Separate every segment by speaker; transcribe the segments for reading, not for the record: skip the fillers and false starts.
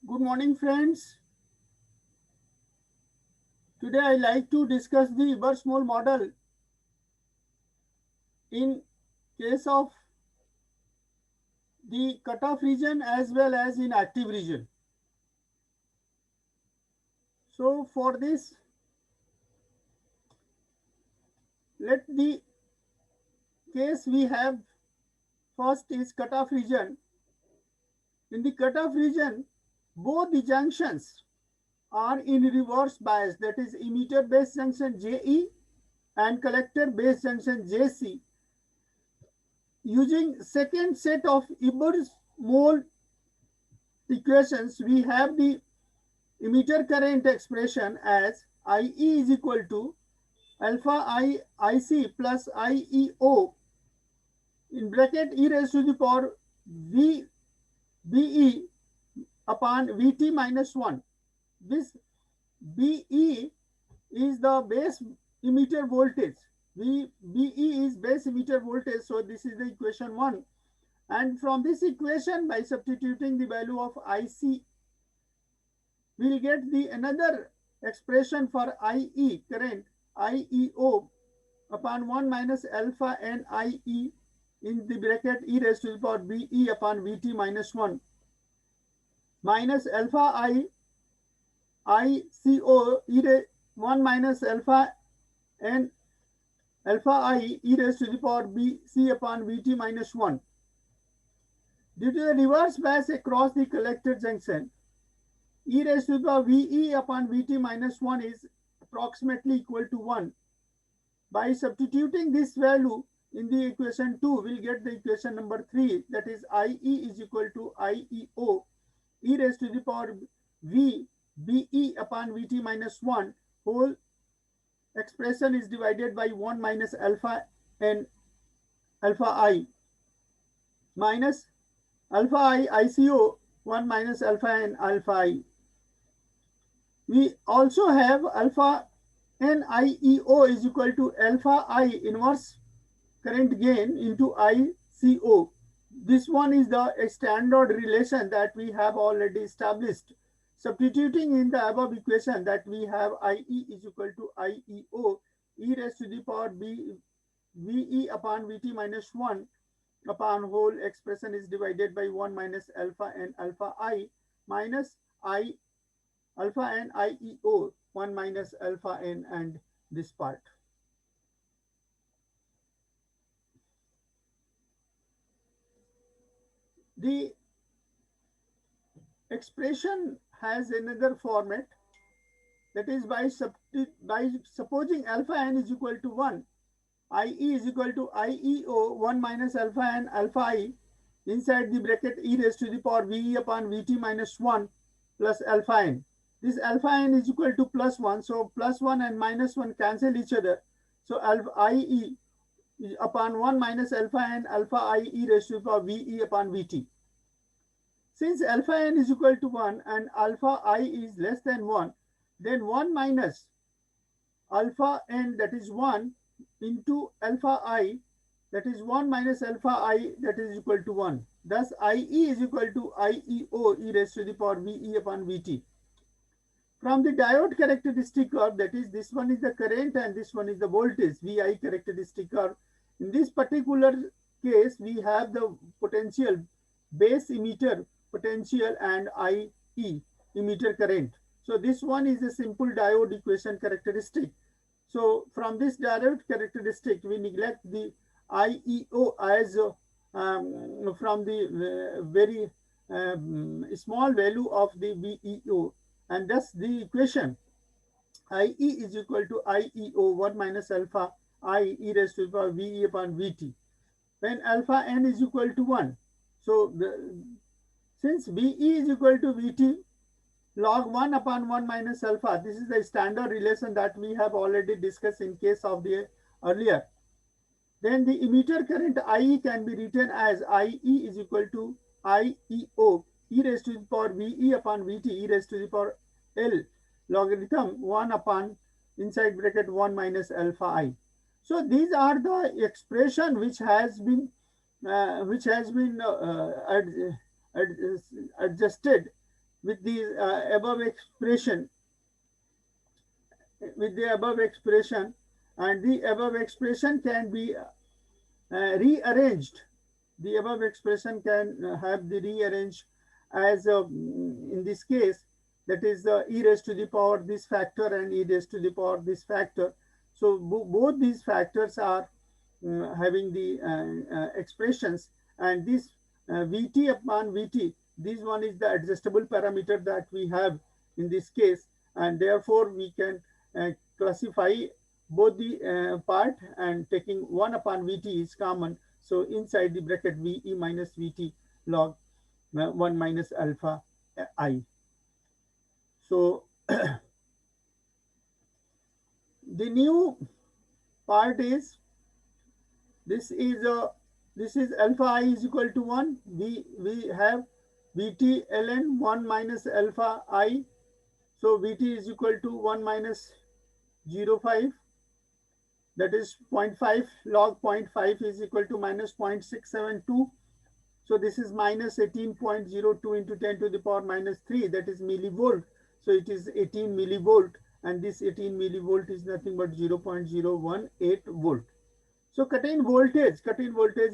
Speaker 1: Good morning, friends. Today I like to discuss the Ibert-Small model in case of the cutoff region as well as in active region. So for this, let the case we have first is cutoff region. In the cutoff region, both the junctions are in reverse bias, that is emitter base junction JE and collector base junction JC. Using second set of Ibert-Small equations, we have the emitter current expression as IE is equal to alpha I IC plus IEO in bracket e raised to the power V BE upon VT minus 1. This BE is the base emitter voltage. BE is base emitter voltage. So this is the equation 1. And from this equation, by substituting the value of IC, we'll get the another expression for IE current IEO upon 1 minus alpha n IE in the bracket e raised to the power BE upon VT minus 1 minus alpha I ICO 1 minus alpha n alpha I e raised to the power BC upon VT minus 1. Due to the reverse bias across the collector junction, e raised to the power VE upon VT minus 1 is approximately equal to 1. By substituting this value in the equation 2, we'll get the equation number 3, that is IE is equal to IEO e raised to the power V BE upon VT minus 1 whole expression is divided by 1 minus alpha and alpha I minus alpha I ICO 1 minus alpha and alpha I. We also have alpha NIEO is equal to alpha I inverse current gain into ICO. This one is the standard relation that we have already established. Substituting in the above equation that we have IE is equal to IEO e raised to the power VE upon VT minus 1 upon whole expression is divided by 1 minus alpha and alpha I minus I alpha and IEO 1 minus alpha n and this part. The expression has another format, that is by supposing alpha n is equal to 1, IE is equal to IEO 1 minus alpha n alpha I inside the bracket e raised to the power VE upon VT minus 1 plus alpha n. This alpha n is equal to plus 1, so plus 1 and minus 1 cancel each other. So alpha IE upon 1 minus alpha n alpha I e raised to the power VE upon VT. Since alpha n is equal to 1 and alpha I is less than 1, then 1 minus alpha n, that is 1, into alpha I, that is 1 minus alpha I, that is equal to 1. Thus IE is equal to IEO e raised to the power VE upon VT. From the diode characteristic curve, that is this one is the current and this one is the voltage VI characteristic curve. In this particular case, we have the potential base emitter potential and IE emitter current. So this one is a simple diode equation characteristic. So from this diode characteristic, we neglect the IEO as from the very small value of the VEO, and thus the equation IE is equal to IEO 1 minus alpha I e raised to the power VE upon VT when alpha n is equal to 1. So since VE is equal to VT log 1 upon 1 minus alpha, this is the standard relation that we have already discussed in case of the earlier. Then the emitter current IE can be written as IE is equal to IEO e raised to the power VE upon VT e raised to the power L logarithm 1 upon inside bracket 1 minus alpha I. So these are the expression which has been adjusted with the above expression, and the above expression can be rearranged. The above expression can have the rearranged as in this case, that is e raised to the power this factor and e raised to the power this factor. So both these factors are having the expressions, and this Vt upon Vt, this one is the adjustable parameter that we have in this case, and therefore we can classify both the part, and taking 1 upon Vt is common. So inside the bracket Ve minus Vt log 1 minus alpha I. So the new part is this is alpha I is equal to 1. We have Vt ln 1 minus alpha I. So Vt is equal to 1 minus 0.5, that is 0.5 log 0.5 is equal to minus 0.672. So this is minus 18.02 into 10 to the power minus 3, that is millivolt. So it is 18 millivolt, and this 18 millivolt is nothing but 0.018 volt. So cut-in voltage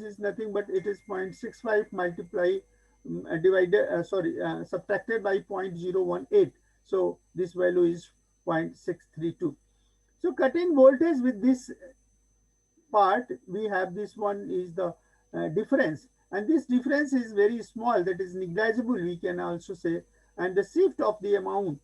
Speaker 1: is nothing but it is 0.65 multiply subtracted by 0.018. So this value is 0.632. So cut-in voltage with this part, we have this one is the difference, and this difference is very small, that is negligible we can also say, and the shift of the amount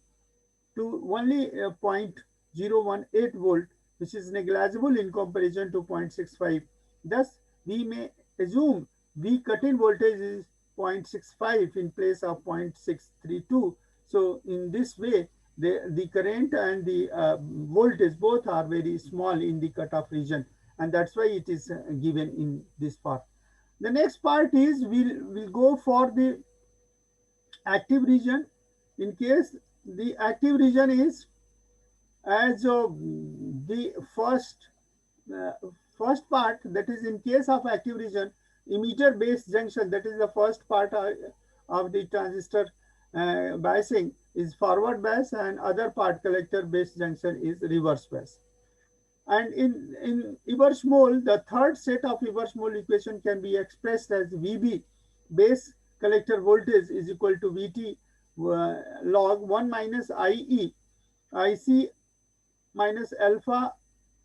Speaker 1: to only 0.018 volt, which is negligible in comparison to 0.65. Thus, we may assume V cut-in voltage is 0.65 in place of 0.632. So in this way, the current and the voltage both are very small in the cutoff region, and that's why it is given in this part. The next part is we'll go for the active region. In case the active region is as the first part, that is in case of active region, emitter base junction, that is the first part of the transistor biasing is forward bias, and other part collector base junction is reverse bias. And in Ebers-Moll, the third set of Ebers-Moll equation can be expressed as Vb, base collector voltage, is equal to Vt log 1 minus IE, IC minus alpha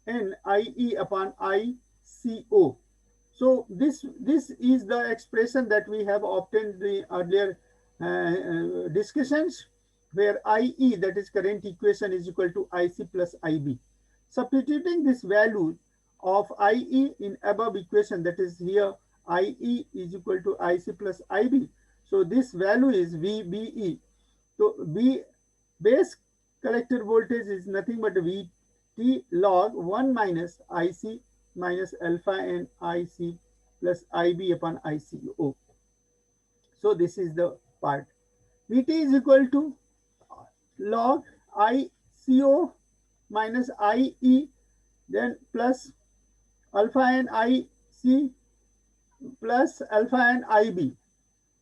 Speaker 1: n IE upon ICO. So this is the expression that we have obtained the earlier discussions, where IE, that is current equation, is equal to IC plus IB. Substituting this value of IE in above equation, that is here IE is equal to IC plus IB. So this value is VBE. So B base collector voltage is nothing but Vt log 1 minus IC minus alpha n IC plus IB upon ICO. So this is the part. Vt is equal to log ICO minus IE, then plus alpha n IC plus alpha n IB.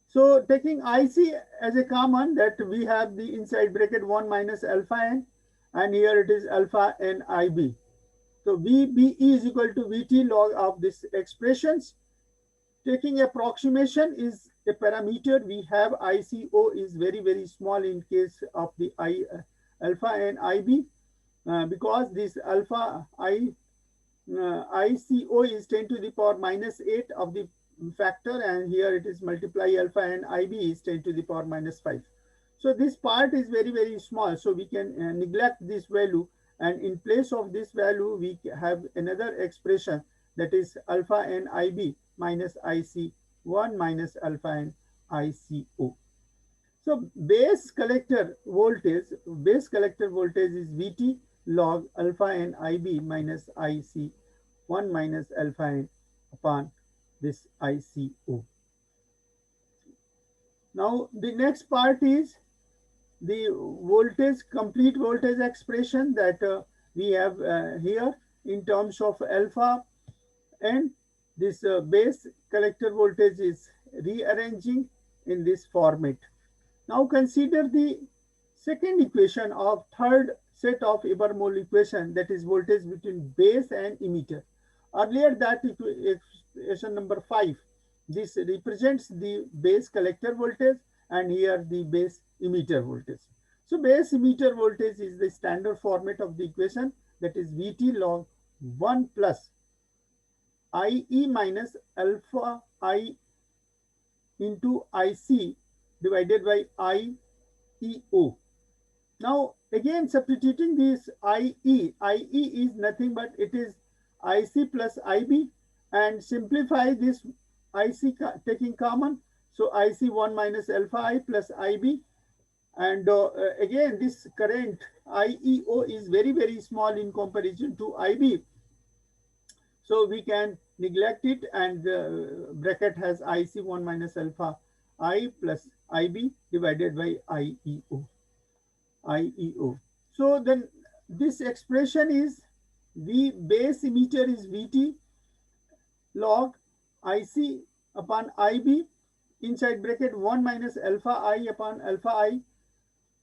Speaker 1: So taking IC as a common, that we have the inside bracket 1 minus alpha n, and here it is alpha n IB. So VBE is equal to Vt log of this expressions. Taking approximation is a parameter. We have ICO is very, very small in case of the alpha and IB, because this alpha ICO is 10 to the power minus 8 of the factor, and here it is multiply alpha and IB is 10 to the power minus 5. So this part is very, very small. So we can neglect this value, and in place of this value, we have another expression, that is alpha n IB minus IC 1 minus alpha n ICO. So base collector voltage is Vt log alpha n IB minus IC 1 minus alpha n upon this ICO. Now the next part is the voltage, complete voltage expression that we have here in terms of alpha, and this base collector voltage is rearranging in this format. Now consider the second equation of third set of Ibermole equation, that is voltage between base and emitter. Earlier that equation number 5, this represents the base collector voltage and here the base emitter voltage. So base emitter voltage is the standard format of the equation, that is Vt log 1 plus IE minus alpha I into IC divided by IEO. Now again substituting this IE is nothing but it is IC plus IB, and simplify this IC taking common. So IC 1 minus alpha I plus IB, and again this current IEO is very small in comparison to IB. So we can neglect it, and the bracket has IC 1 minus alpha I plus IB divided by IEO. So then this expression is V base emitter is Vt log IC upon IB, inside bracket 1 minus alpha I upon alpha I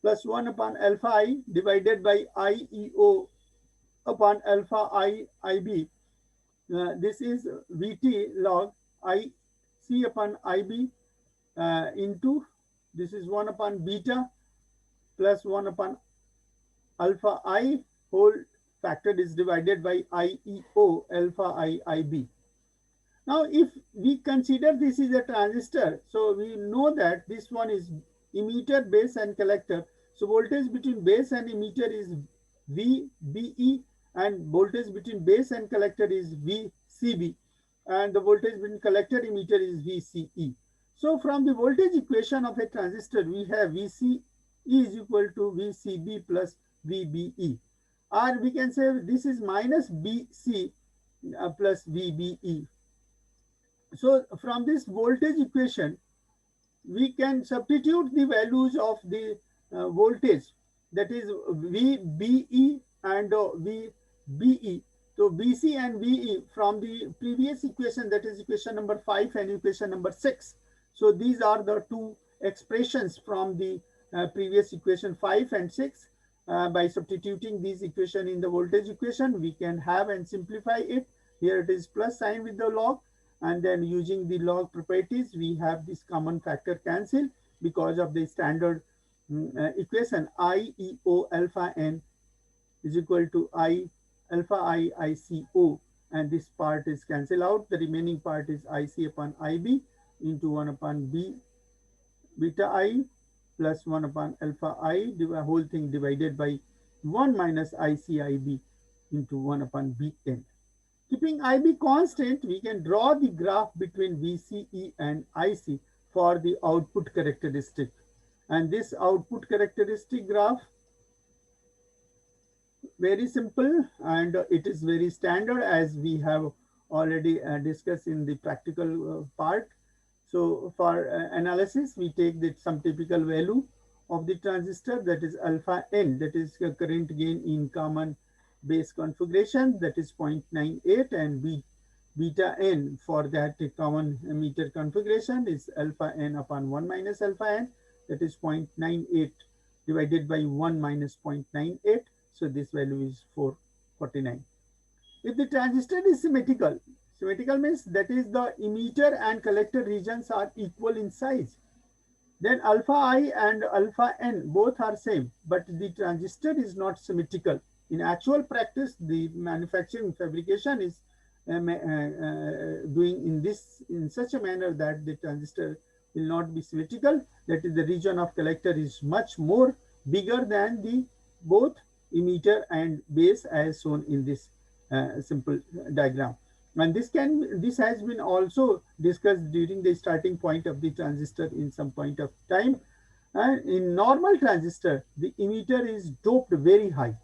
Speaker 1: plus 1 upon alpha I divided by IEO upon alpha IB. This is Vt log IC upon IB into, this is 1 upon beta plus 1 upon alpha I whole factor is divided by IEO alpha IB. Now if we consider this is a transistor, so we know that this one is emitter, base and collector. So voltage between base and emitter is VBE, and voltage between base and collector is VCB, and the voltage between collector emitter is VCE. So from the voltage equation of a transistor, we have VCE is equal to VCB plus VBE, or we can say this is minus BC plus VBE. So from this voltage equation, we can substitute the values of the voltage, that is VBE and VBE. So BC and VE from the previous equation, that is equation number 5 and equation number 6. So these are the two expressions from the previous equation 5 and 6. By substituting these equation in the voltage equation, we can have and simplify it. Here it is plus sign with the log, and then using the log properties, we have this common factor cancel because of the standard equation IEO alpha N is equal to I alpha I ICO, and this part is cancel out. The remaining part is IC upon IB into 1 upon beta I plus 1 upon alpha I, the whole thing divided by 1 minus ICIB into 1 upon Bn. Keeping IB constant, we can draw the graph between VCE and IC for the output characteristic. And this output characteristic graph, very simple, and it is very standard as we have already discussed in the practical part. So for analysis, we take some typical value of the transistor, that is alpha N, that is current gain in common base configuration, that is 0.98, and beta N for that common emitter configuration is alpha N upon 1 minus alpha N, that is 0.98 divided by 1 minus 0.98. So this value is 449. If the transistor is symmetrical, symmetrical means that is the emitter and collector regions are equal in size, then alpha I and alpha N both are same, but the transistor is not symmetrical. In actual practice, the manufacturing fabrication is doing in such a manner that the transistor will not be symmetrical. That is, the region of collector is much more bigger than the both emitter and base as shown in this simple diagram. And this has been also discussed during the starting point of the transistor in some point of time. And in normal transistor, the emitter is doped very high.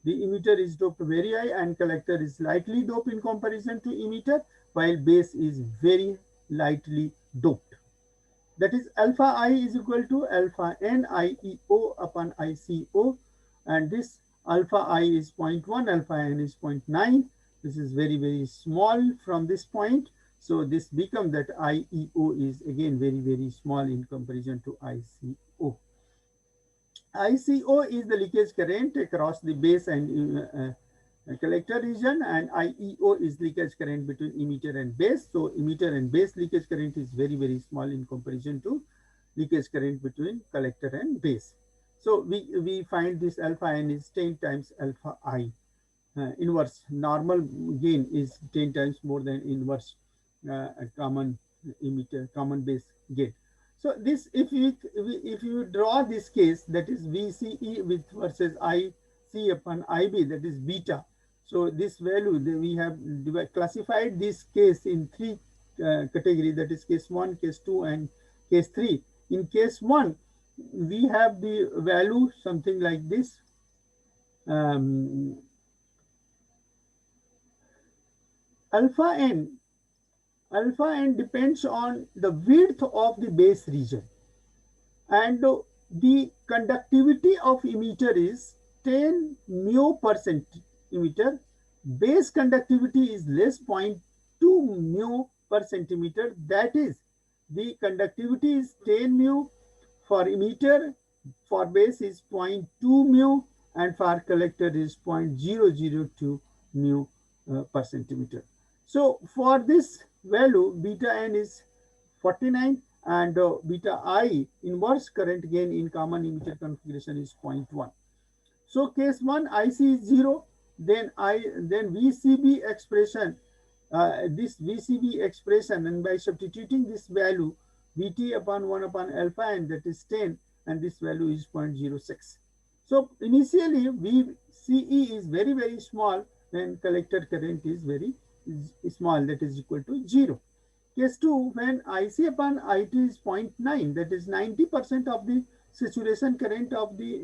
Speaker 1: The emitter is doped very high and collector is lightly doped in comparison to emitter, while base is very lightly doped. That is, alpha I is equal to alpha N IEO upon ICO, and this alpha I is 0.1, alpha N is 0.9. This is very small from this point. So this becomes that IEO is again very, very small in comparison to ICO. ICO is the leakage current across the base and collector region, and IEO is leakage current between emitter and base. So emitter and base leakage current is very, very small in comparison to leakage current between collector and base. So we find this alpha n is 10 times alpha I. Inverse normal gain is 10 times more than inverse common emitter, common base gain. So this, if you draw this case, that is VCE with versus IC upon IB, that is beta. So this value, we have classified this case in three categories, that is case 1, case 2, and case 3. In case 1, we have the value something like this. Alpha n depends on the width of the base region, and the conductivity of emitter is 10 mu per centimeter. Base conductivity is less 0.2 mu per centimeter. That is, the conductivity is 10 mu for emitter, for base is 0.2 mu, and for collector is 0.002 mu per centimeter. So for this value, beta n is 49, and beta I, inverse current gain in common emitter configuration, is 0.1. So case 1, IC is 0, then VCB expression, this VCB expression, and by substituting this value, Vt upon 1 upon alpha n, that is 10, and this value is 0.06. So initially VCE is very, very small, when collector current is very small, that is equal to 0. Case 2, when IC upon IT is 0.9, that is 90% of the saturation current of the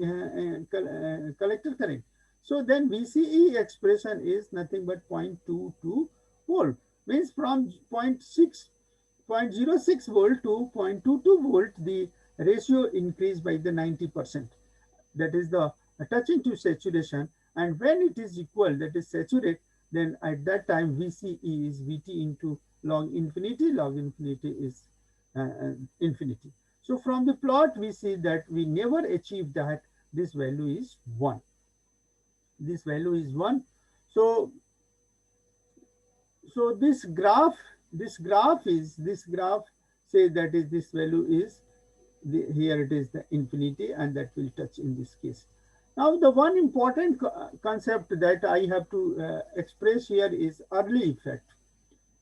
Speaker 1: collector current. So then VCE expression is nothing but 0.22 volt, means from 0.06 volt to 0.22 volt, the ratio increased by the 90%. That is the touching to saturation. And when it is equal, that is saturate, then at that time VCE is Vt into log infinity. Log infinity is infinity. So from the plot, we see that we never achieve that. This value is 1. This value is 1. So this graph says that is this value is here it is the infinity, and that will touch in this case. Now the one important concept that I have to express here is early effect.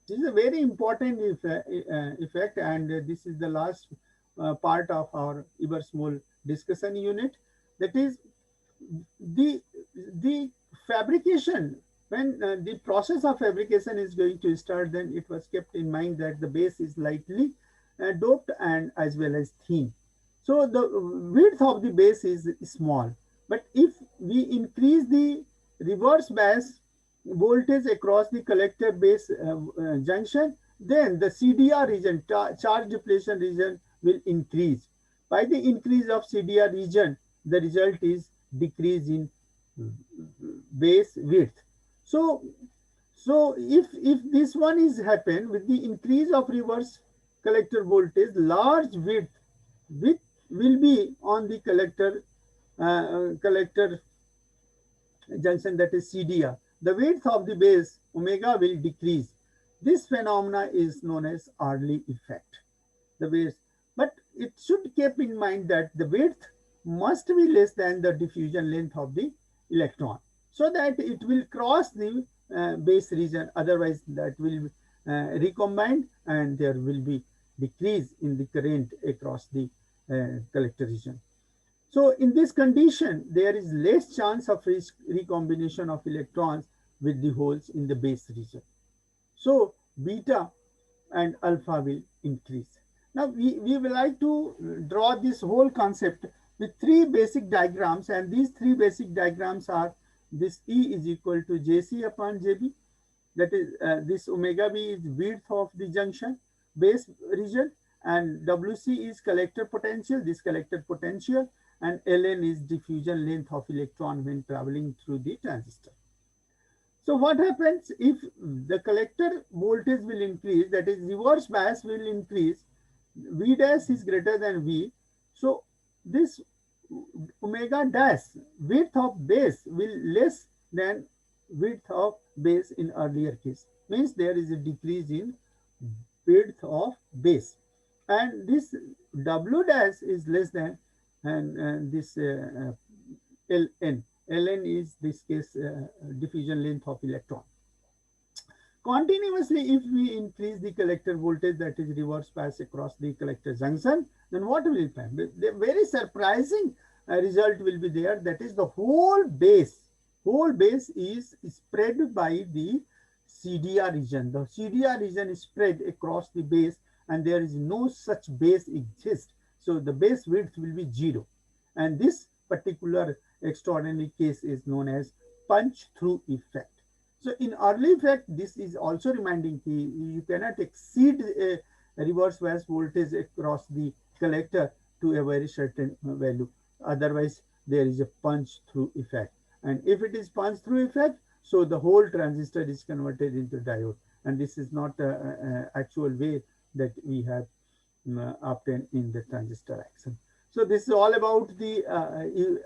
Speaker 1: This is a very important effect, and this is the last part of our Ibers-Moll discussion unit. That is the fabrication. When the process of fabrication is going to start, then it was kept in mind that the base is lightly doped and as well as thin. So the width of the base is small. But if we increase the reverse bias voltage across the collector base junction, then the CDR region, charge depletion region, will increase. By the increase of CDR region, the result is decrease in base width. So if this one is happen with the increase of reverse collector voltage, large width will be on the collector junction, that is CDR. The width of the base omega will decrease. This phenomena is known as early effect. The base, but it should keep in mind that the width must be less than the diffusion length of the electron, so that it will cross the base region. Otherwise, that will recombine, and there will be decrease in the current across the collector region. So in this condition, there is less chance of recombination of electrons with the holes in the base region. So beta and alpha will increase. Now we will like to draw this whole concept with 3 basic diagrams, and these 3 basic diagrams are this E is equal to JC upon JB. That is this omega B is width of the junction base region, and WC is collector potential, this collector potential, and Ln is diffusion length of electron when traveling through the transistor. So what happens if the collector voltage will increase, that is reverse bias will increase, V dash is greater than V. So this omega dash width of base will less than width of base in earlier case. Means there is a decrease in width of base. And this W dash is less than and this Ln. Ln is this case diffusion length of electron. Continuously, if we increase the collector voltage, that is reverse bias across the collector junction, then what will happen? The very surprising result will be there. That is the whole base is spread by the CDR region. The CDR region is spread across the base and there is no such base exist. So the base width will be 0. And this particular extraordinary case is known as punch through effect. So in early effect, this is also reminding you cannot exceed a reverse bias voltage across the collector to a very certain value. Otherwise, there is a punch through effect. And if it is punch through effect, so the whole transistor is converted into diode. And this is not an actual way that we have obtained in the transistor action. So this is all about the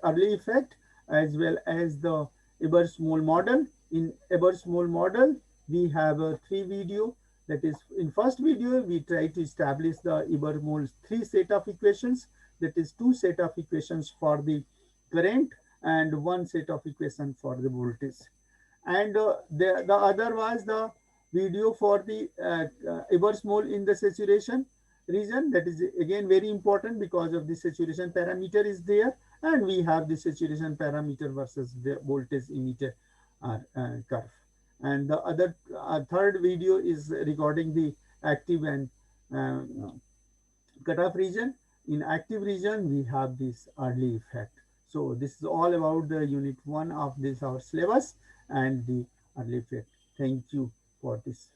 Speaker 1: early effect as well as the Ebers-Moll model. In Ebers-Moll model, we have a 3 video. That is, in first video, we try to establish the Ebers-Moll 3 set of equations. That is 2 set of equations for the current and 1 set of equation for the voltage. And the other was the video for the Ebers-Moll in the saturation region. That is again very important because of the saturation parameter is there, and we have the saturation parameter versus the voltage emitter curve. And the other third video is regarding the active and cutoff region. In active region, we have this early effect. So this is all about the unit 1 of this our syllabus and the early effect. Thank you for this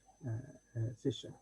Speaker 1: session.